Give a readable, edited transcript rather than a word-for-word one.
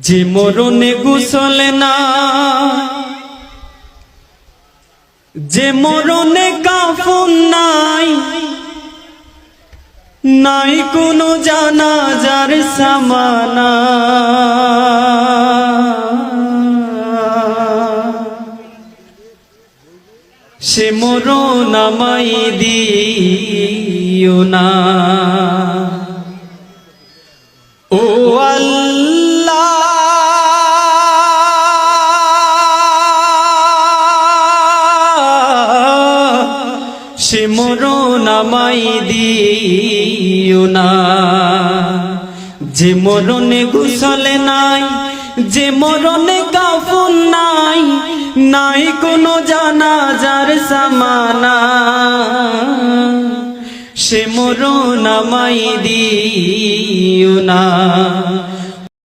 যে মরণে গোসল না, যে মরণে কাফন নাই, নাই কোনো জানাজার সামানা। সে মরণ আমায় দিও না। ও আল্লাহ, সে মরণ আমায় দিও না। যে মরণে গোসল নাই, যে মরণে কাফন নাই, নাই কোনো জানাজার সামানা। সে মরণ আমায় দিও না।